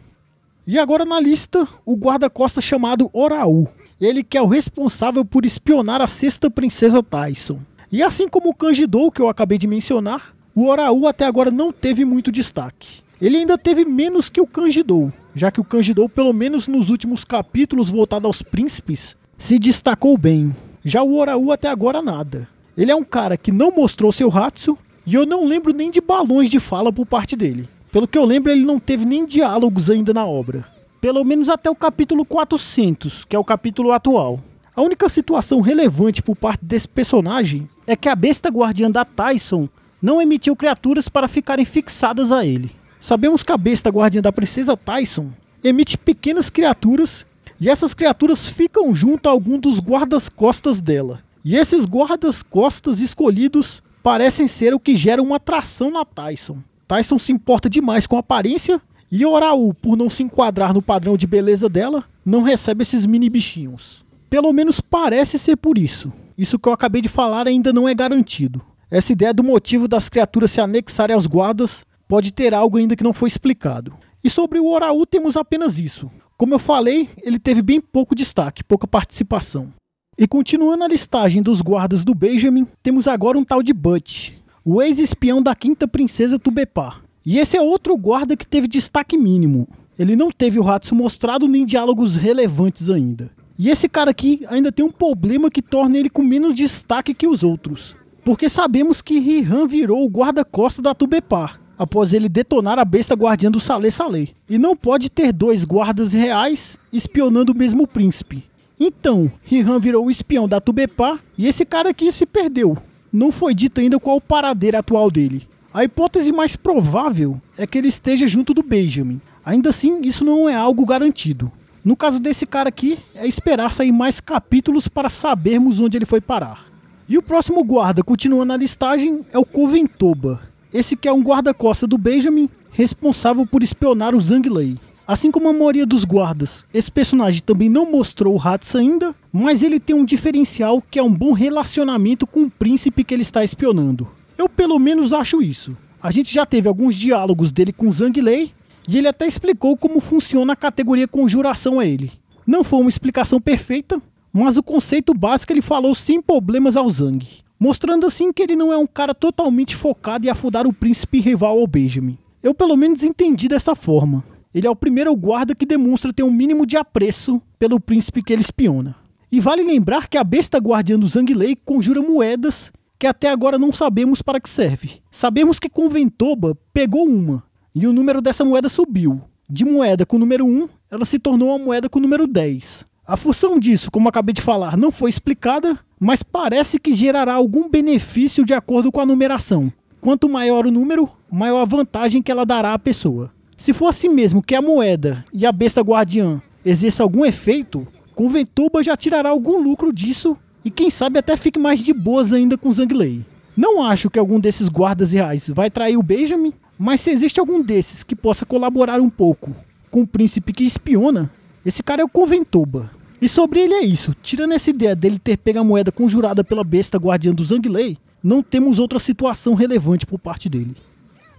E agora na lista, o guarda-costas chamado Oraú. Ele que é o responsável por espionar a sexta princesa Tyson. E assim como o Kanjidou, que eu acabei de mencionar, o Oraú até agora não teve muito destaque. Ele ainda teve menos que o Kanjidou, já que o Kanjidou, pelo menos nos últimos capítulos voltados aos príncipes, se destacou bem. Já o Oraú até agora nada. Ele é um cara que não mostrou seu Hatsu, e eu não lembro nem de balões de fala por parte dele. Pelo que eu lembro, ele não teve nem diálogos ainda na obra. Pelo menos até o capítulo 400, que é o capítulo atual. A única situação relevante por parte desse personagem é que a besta guardiã da Tyson não emitiu criaturas para ficarem fixadas a ele. Sabemos que a besta guardiã da princesa Tyson emite pequenas criaturas e essas criaturas ficam junto a algum dos guardas-costas dela. E esses guardas-costas escolhidos parecem ser o que gera uma atração na Tyson. Tyson se importa demais com a aparência e Oraú, por não se enquadrar no padrão de beleza dela, não recebe esses mini bichinhos. Pelo menos parece ser por isso. Isso que eu acabei de falar ainda não é garantido. Essa ideia do motivo das criaturas se anexarem aos guardas pode ter algo ainda que não foi explicado. E sobre o Oraú temos apenas isso. Como eu falei, ele teve bem pouco destaque, pouca participação. E continuando a listagem dos guardas do Benjamin, temos agora um tal de Butch, o ex-espião da quinta princesa Tubepá. E esse é outro guarda que teve destaque mínimo. Ele não teve o Hatsu mostrado nem diálogos relevantes ainda. E esse cara aqui ainda tem um problema que torna ele com menos destaque que os outros. Porque sabemos que Rihan virou o guarda-costas da Tubepá, após ele detonar a besta guardiã do Salé Salé. E não pode ter dois guardas reais espionando o mesmo príncipe. Então, Rihan virou o espião da Tubepá e esse cara aqui se perdeu. Não foi dito ainda qual o paradeiro atual dele. A hipótese mais provável é que ele esteja junto do Benjamin. Ainda assim, isso não é algo garantido. No caso desse cara aqui, é esperar sair mais capítulos para sabermos onde ele foi parar. E o próximo guarda, continuando a listagem, é o Coventoba. Esse que é um guarda-costas do Benjamin, responsável por espionar o Zhang Lei. Assim como a maioria dos guardas, esse personagem também não mostrou o Hatsu ainda, mas ele tem um diferencial que é um bom relacionamento com o príncipe que ele está espionando. Eu pelo menos acho isso. A gente já teve alguns diálogos dele com o Zhang Lei, e ele até explicou como funciona a categoria conjuração a ele. Não foi uma explicação perfeita, mas o conceito básico ele falou sem problemas ao Zhang, mostrando assim que ele não é um cara totalmente focado em afundar o príncipe rival ao Benjamin. Eu pelo menos entendi dessa forma. Ele é o primeiro guarda que demonstra ter um mínimo de apreço pelo príncipe que ele espiona. E vale lembrar que a besta guardiã do Zhang Lei conjura moedas que até agora não sabemos para que serve. Sabemos que Coventoba pegou uma, e o número dessa moeda subiu. De moeda com o número 1, ela se tornou uma moeda com o número 10. A função disso, como acabei de falar, não foi explicada, mas parece que gerará algum benefício de acordo com a numeração. Quanto maior o número, maior a vantagem que ela dará à pessoa. Se for assim mesmo que a moeda e a besta guardiã exerçam algum efeito, Coventoba já tirará algum lucro disso e quem sabe até fique mais de boas ainda com Zhang Lei. Não acho que algum desses guardas reais vai trair o Benjamin, mas se existe algum desses que possa colaborar um pouco com o príncipe que espiona, esse cara é o Coventoba. E sobre ele é isso, tirando essa ideia dele ter pego a moeda conjurada pela besta guardiã do Zhang Lei, não temos outra situação relevante por parte dele.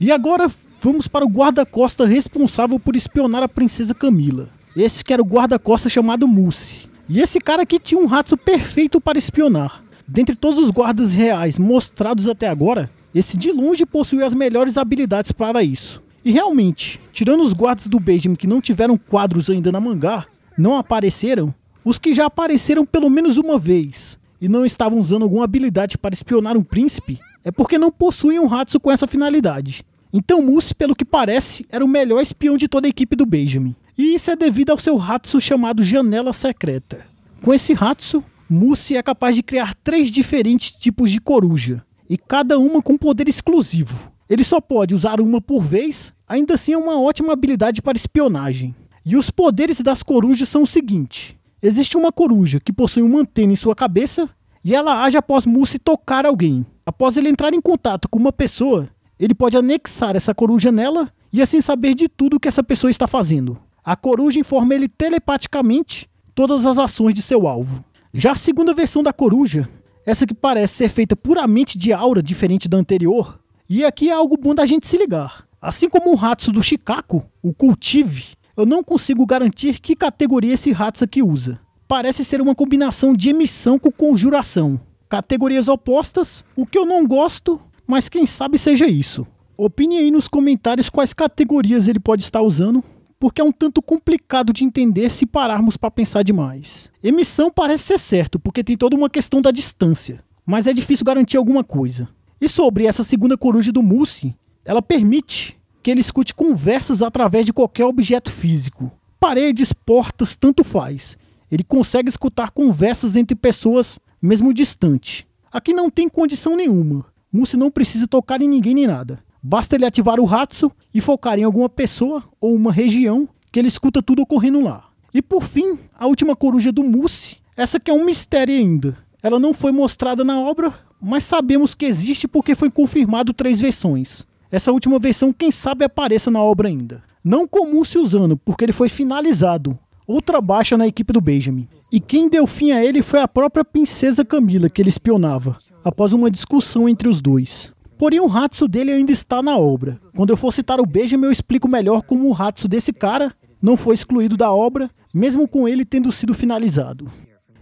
E agora vamos para o guarda-costas responsável por espionar a princesa Camila. Esse que era o guarda-costas chamado Mousse. E esse cara aqui tinha um Hatsu perfeito para espionar. Dentre todos os guardas reais mostrados até agora, esse de longe possui as melhores habilidades para isso. E realmente, tirando os guardas do Benjamin que não tiveram quadros ainda na mangá, não apareceram, os que já apareceram pelo menos uma vez e não estavam usando alguma habilidade para espionar um príncipe, é porque não possuem um Hatsu com essa finalidade. Então Mousse, pelo que parece, era o melhor espião de toda a equipe do Benjamin. E isso é devido ao seu Hatsu chamado Janela Secreta. Com esse Hatsu, Mousse é capaz de criar 3 diferentes tipos de coruja, e cada uma com poder exclusivo. Ele só pode usar uma por vez, ainda assim é uma ótima habilidade para espionagem. E os poderes das corujas são o seguinte: existe uma coruja que possui uma antena em sua cabeça, e ela age após Mousse tocar alguém. Após ele entrar em contato com uma pessoa, ele pode anexar essa coruja nela e assim saber de tudo o que essa pessoa está fazendo. A coruja informa ele telepaticamente todas as ações de seu alvo. Já a segunda versão da coruja, essa que parece ser feita puramente de aura, diferente da anterior, e aqui é algo bom da gente se ligar. Assim como o Hatsu do Shikaku, o Cultive, eu não consigo garantir que categoria esse Hatsu aqui usa. Parece ser uma combinação de emissão com conjuração. Categorias opostas, o que eu não gosto, mas quem sabe seja isso. Opine aí nos comentários quais categorias ele pode estar usando, porque é um tanto complicado de entender se pararmos para pensar demais. Emissão parece ser certo, porque tem toda uma questão da distância, mas é difícil garantir alguma coisa. E sobre essa segunda coruja do Mousse, ela permite que ele escute conversas através de qualquer objeto físico. Paredes, portas, tanto faz. Ele consegue escutar conversas entre pessoas mesmo distante. Aqui não tem condição nenhuma. Mousse não precisa tocar em ninguém nem nada. Basta ele ativar o Hatsu e focar em alguma pessoa ou uma região que ele escuta tudo ocorrendo lá. E por fim, a última coruja do Mousse, essa que é um mistério ainda. Ela não foi mostrada na obra, mas sabemos que existe porque foi confirmado 3 versões. Essa última versão quem sabe apareça na obra ainda. Não com Mousse usando, porque ele foi finalizado. Outra baixa na equipe do Benjamin. E quem deu fim a ele foi a própria princesa Camila, que ele espionava, após uma discussão entre os dois. Porém o Hatsu dele ainda está na obra. Quando eu for citar o Benjamin eu explico melhor como o Hatsu desse cara não foi excluído da obra, mesmo com ele tendo sido finalizado.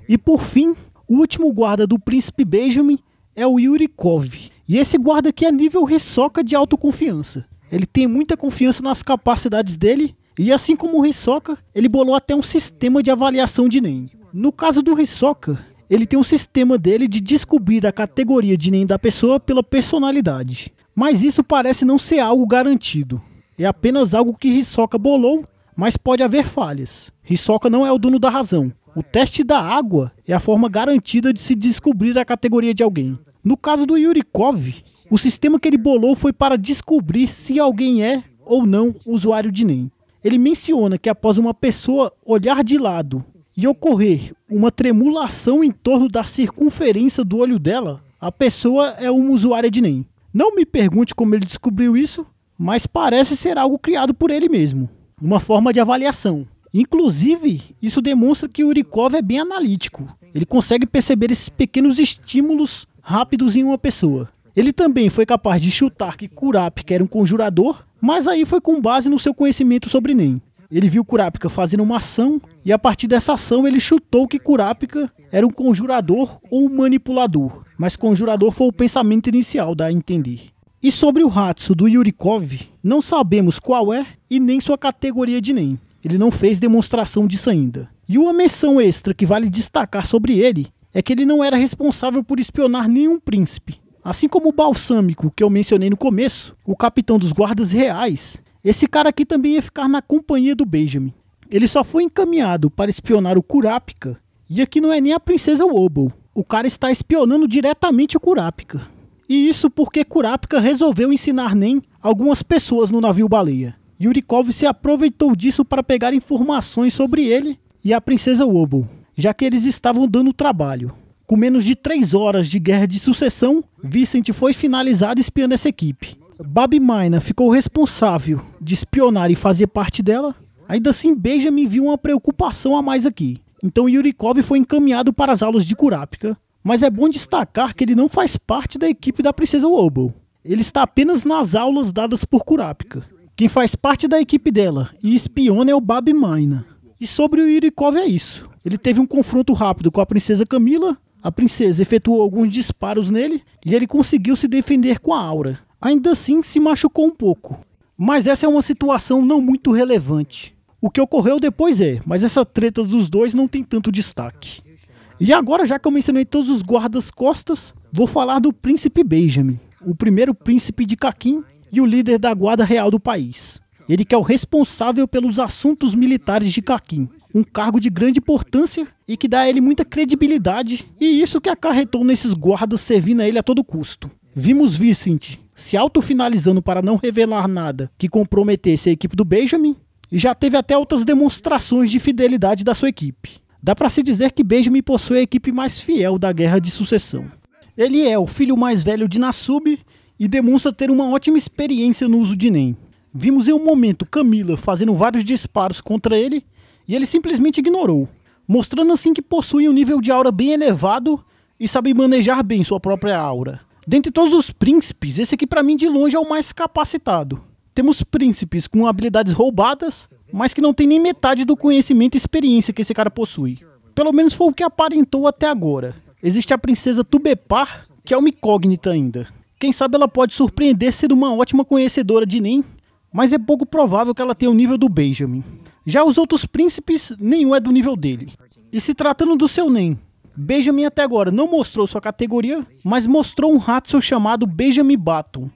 E por fim, o último guarda do príncipe Benjamin é o Yurikov. E esse guarda aqui é nível Hisoka de autoconfiança. Ele tem muita confiança nas capacidades dele, e assim como o Hisoka, ele bolou até um sistema de avaliação de NEM. No caso do Hisoka, ele tem um sistema dele de descobrir a categoria de NEM da pessoa pela personalidade. Mas isso parece não ser algo garantido. É apenas algo que Hisoka bolou, mas pode haver falhas. Hisoka não é o dono da razão. O teste da água é a forma garantida de se descobrir a categoria de alguém. No caso do Yurikov, o sistema que ele bolou foi para descobrir se alguém é ou não usuário de NEM. Ele menciona que após uma pessoa olhar de lado e ocorrer uma tremulação em torno da circunferência do olho dela, a pessoa é uma usuária de NEM. Não me pergunte como ele descobriu isso, mas parece ser algo criado por ele mesmo. Uma forma de avaliação. Inclusive, isso demonstra que o Yurikov é bem analítico. Ele consegue perceber esses pequenos estímulos rápidos em uma pessoa. Ele também foi capaz de chutar que Kurapika era um conjurador, mas aí foi com base no seu conhecimento sobre NEM. Ele viu Kurapika fazendo uma ação e a partir dessa ação ele chutou que Kurapika era um conjurador ou um manipulador. Mas conjurador foi o pensamento inicial, dá a entender. E sobre o Hatsu do Yurikov, não sabemos qual é e nem sua categoria de NEM. Ele não fez demonstração disso ainda. E uma menção extra que vale destacar sobre ele é que ele não era responsável por espionar nenhum príncipe. Assim como o Balsâmico, que eu mencionei no começo, o capitão dos guardas reais, esse cara aqui também ia ficar na companhia do Benjamin. Ele só foi encaminhado para espionar o Kurapika, e aqui não é nem a princesa Wobble. O cara está espionando diretamente o Kurapika. E isso porque Kurapika resolveu ensinar NEM a algumas pessoas no navio baleia. Yurikov se aproveitou disso para pegar informações sobre ele e a princesa Wobble, já que eles estavam dando trabalho. Com menos de 3 horas de guerra de sucessão, Vincent foi finalizado espiando essa equipe. Babi Maina ficou responsável de espionar e fazer parte dela. Ainda assim, Benjamin viu uma preocupação a mais aqui. Então Yurikov foi encaminhado para as aulas de Kurapika. Mas é bom destacar que ele não faz parte da equipe da princesa Wobble. Ele está apenas nas aulas dadas por Kurapika. Quem faz parte da equipe dela e espiona é o Babi Maina. E sobre o Yurikov é isso. Ele teve um confronto rápido com a princesa Camila. A princesa efetuou alguns disparos nele e ele conseguiu se defender com a aura. Ainda assim, se machucou um pouco. Mas essa é uma situação não muito relevante. O que ocorreu depois mas essa treta dos dois não tem tanto destaque. E agora, já que eu mencionei todos os guardas-costas, vou falar do príncipe Benjamin, o primeiro príncipe de Kakin e o líder da guarda real do país. Ele que é o responsável pelos assuntos militares de Kakin, um cargo de grande importância e que dá a ele muita credibilidade, e isso que acarretou nesses guardas servindo a ele a todo custo. Vimos Vincent se autofinalizando para não revelar nada que comprometesse a equipe do Benjamin, e já teve até outras demonstrações de fidelidade da sua equipe. Dá para se dizer que Benjamin possui a equipe mais fiel da Guerra de Sucessão. Ele é o filho mais velho de Nasub e demonstra ter uma ótima experiência no uso de NEM. Vimos em um momento Camila fazendo vários disparos contra ele e ele simplesmente ignorou, mostrando assim que possui um nível de aura bem elevado e sabe manejar bem sua própria aura. Dentre todos os príncipes, esse aqui para mim de longe é o mais capacitado. Temos príncipes com habilidades roubadas, mas que não tem nem metade do conhecimento e experiência que esse cara possui. Pelo menos foi o que aparentou até agora. Existe a princesa Tubepar, que é uma incógnita ainda. Quem sabe ela pode surpreender sendo uma ótima conhecedora de Nen, mas é pouco provável que ela tenha o nível do Benjamin. Já os outros príncipes, nenhum é do nível dele. E se tratando do seu Nen, Benjamin até agora não mostrou sua categoria, mas mostrou um Hatsu chamado Benjamin Baton,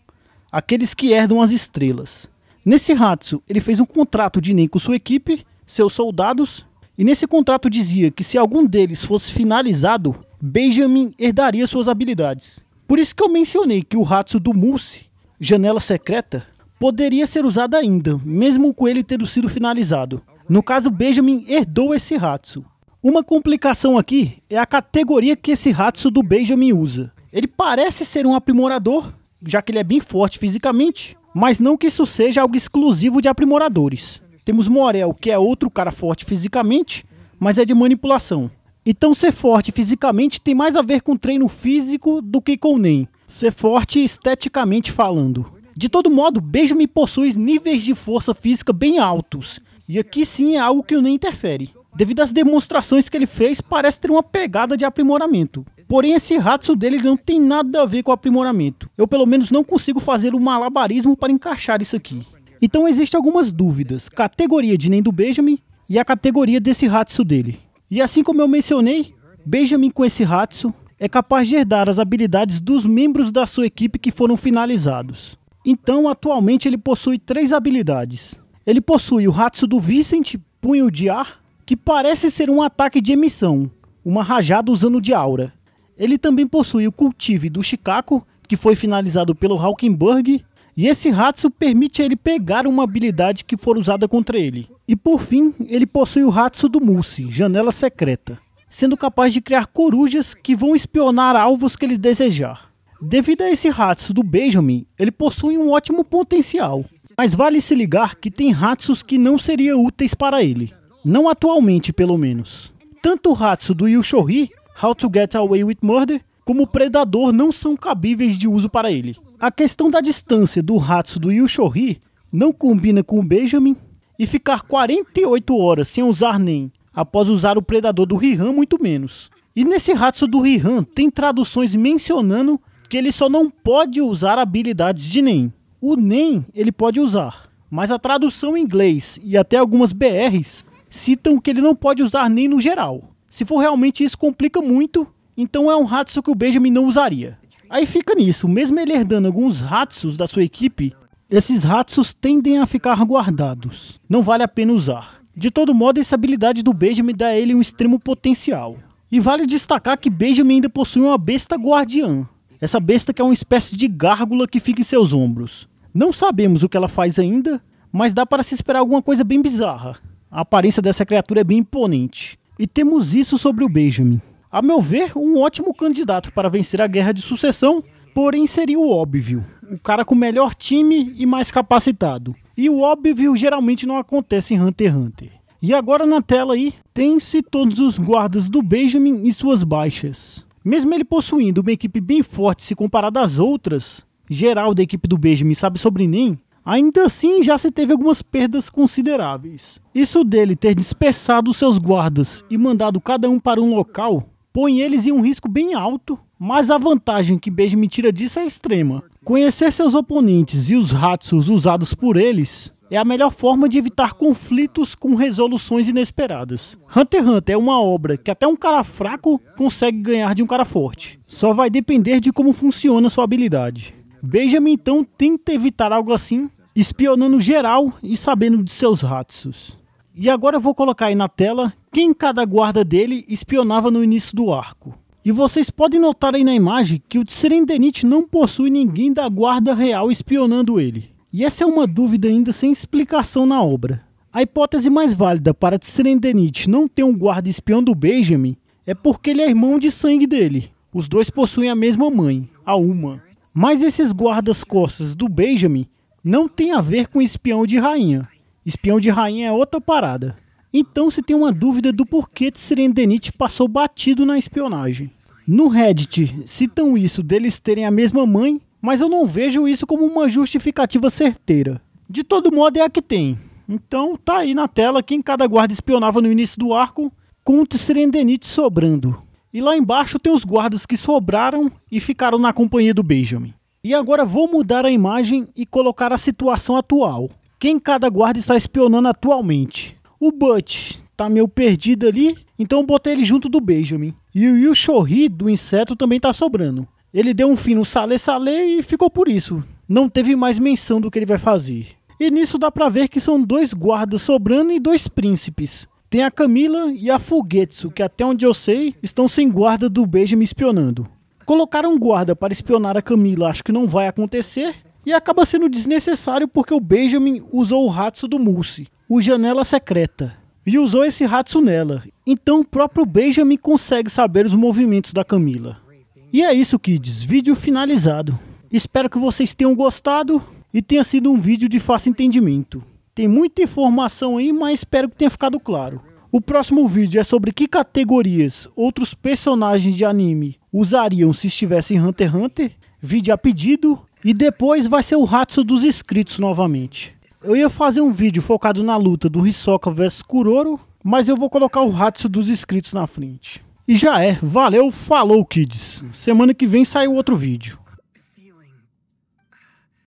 aqueles que herdam as estrelas. Nesse Hatsu, ele fez um contrato de Nen com sua equipe, seus soldados, e nesse contrato dizia que se algum deles fosse finalizado, Benjamin herdaria suas habilidades. Por isso que eu mencionei que o Hatsu do Mousse, Janela Secreta, poderia ser usado ainda, mesmo com ele tendo sido finalizado. No caso, Benjamin herdou esse Hatsu. Uma complicação aqui é a categoria que esse Hatsu do Benjamin usa. Ele parece ser um aprimorador, já que ele é bem forte fisicamente, mas não que isso seja algo exclusivo de aprimoradores. Temos Morel, que é outro cara forte fisicamente, mas é de manipulação. Então ser forte fisicamente tem mais a ver com treino físico do que com Nen. Ser forte esteticamente falando. De todo modo, Benjamin possui níveis de força física bem altos. E aqui sim é algo que o Nen interfere. Devido às demonstrações que ele fez, parece ter uma pegada de aprimoramento. Porém, esse Hatsu dele não tem nada a ver com aprimoramento. Eu pelo menos não consigo fazer um malabarismo para encaixar isso aqui. Então existem algumas dúvidas. Categoria de Nen do Benjamin e a categoria desse Hatsu dele. E assim como eu mencionei, Benjamin com esse Hatsu é capaz de herdar as habilidades dos membros da sua equipe que foram finalizados. Então, atualmente ele possui 3 habilidades. Ele possui o Hatsu do Vincent, Punho de Ar, que parece ser um ataque de emissão, uma rajada usando de aura. Ele também possui o Cultive do Shikaku, que foi finalizado pelo Hawkenberg, e esse Hatsu permite a ele pegar uma habilidade que for usada contra ele. E por fim, ele possui o Hatsu do Mousse, Janela Secreta, sendo capaz de criar corujas que vão espionar alvos que ele desejar. Devido a esse Hatsu do Benjamin, ele possui um ótimo potencial, mas vale se ligar que tem Hatsus que não seriam úteis para ele. Não atualmente, pelo menos. Tanto o Hatsu do Yushohi, How to Get Away with Murder, como o Predador não são cabíveis de uso para ele. A questão da distância do Hatsu do Yushohi não combina com o Benjamin, e ficar 48 horas sem usar Nen após usar o Predador do Rihan muito menos. E nesse Hatsu do Rihan tem traduções mencionando que ele só não pode usar habilidades de Nen. O Nen ele pode usar, mas a tradução em inglês e até algumas BRs citam que ele não pode usar Nen no geral. Se for realmente isso, complica muito, então é um Hatsu que o Benjamin não usaria. Aí fica nisso, mesmo ele herdando alguns Hatsus da sua equipe, esses Hatsus tendem a ficar guardados. Não vale a pena usar. De todo modo, essa habilidade do Benjamin dá a ele um extremo potencial. E vale destacar que Benjamin ainda possui uma besta guardiã. Essa besta que é uma espécie de gárgula que fica em seus ombros. Não sabemos o que ela faz ainda, mas dá para se esperar alguma coisa bem bizarra. A aparência dessa criatura é bem imponente. E temos isso sobre o Benjamin. A meu ver, um ótimo candidato para vencer a Guerra de Sucessão, porém seria o óbvio. O cara com melhor time e mais capacitado. E o óbvio geralmente não acontece em Hunter x Hunter. E agora na tela aí, tem-se todos os guardas do Benjamin e suas baixas. Mesmo ele possuindo uma equipe bem forte se comparada às outras, geral da equipe do Benjamin sabe sobre Nen, ainda assim já se teve algumas perdas consideráveis. Isso dele ter dispersado seus guardas e mandado cada um para um local, põe eles em um risco bem alto, mas a vantagem que Benjamin tira disso é extrema. Conhecer seus oponentes e os Hatsus usados por eles é a melhor forma de evitar conflitos com resoluções inesperadas. Hunter x Hunter é uma obra que até um cara fraco consegue ganhar de um cara forte. Só vai depender de como funciona sua habilidade. Benjamin então tenta evitar algo assim, espionando geral e sabendo de seus Hatsus. E agora eu vou colocar aí na tela quem cada guarda dele espionava no início do arco. E vocês podem notar aí na imagem que o Tserendenit não possui ninguém da guarda real espionando ele. E essa é uma dúvida ainda sem explicação na obra. A hipótese mais válida para Tserendenit não ter um guarda espião do Benjamin é porque ele é irmão de sangue dele. Os dois possuem a mesma mãe, a Uma. Mas esses guardas-costas do Benjamin não tem a ver com espião de rainha. Espião de rainha é outra parada. Então se tem uma dúvida do porquê Tserendenit passou batido na espionagem. No Reddit citam isso deles terem a mesma mãe, mas eu não vejo isso como uma justificativa certeira. De todo modo é a que tem. Então tá aí na tela quem cada guarda espionava no início do arco, com o Tserendenit sobrando. E lá embaixo tem os guardas que sobraram e ficaram na companhia do Benjamin. E agora vou mudar a imagem e colocar a situação atual. Quem cada guarda está espionando atualmente? O Butch tá meio perdido ali, então botei ele junto do Benjamin. E o Yushohi do inseto também tá sobrando. Ele deu um fim no Salé Salé e ficou por isso. Não teve mais menção do que ele vai fazer. E nisso dá pra ver que são 2 guardas sobrando e 2 príncipes. Tem a Camila e a Fugetsu, que até onde eu sei, estão sem guarda do Benjamin espionando. Colocar um guarda para espionar a Camila acho que não vai acontecer. E acaba sendo desnecessário porque o Benjamin usou o Hatsu do Mousse, o Janela Secreta, e usou esse Hatsu nela. Então o próprio Benjamin consegue saber os movimentos da Camila. E é isso, kids, vídeo finalizado. Espero que vocês tenham gostado e tenha sido um vídeo de fácil entendimento. Tem muita informação aí, mas espero que tenha ficado claro. O próximo vídeo é sobre que categorias outros personagens de anime usariam se estivessem em Hunter x Hunter, vídeo a pedido, e depois vai ser o Hatsu dos inscritos novamente. Eu ia fazer um vídeo focado na luta do Hisoka vs Kuroro, mas eu vou colocar o Hatsu dos inscritos na frente. E já é, valeu, falou kids. Semana que vem sai outro vídeo.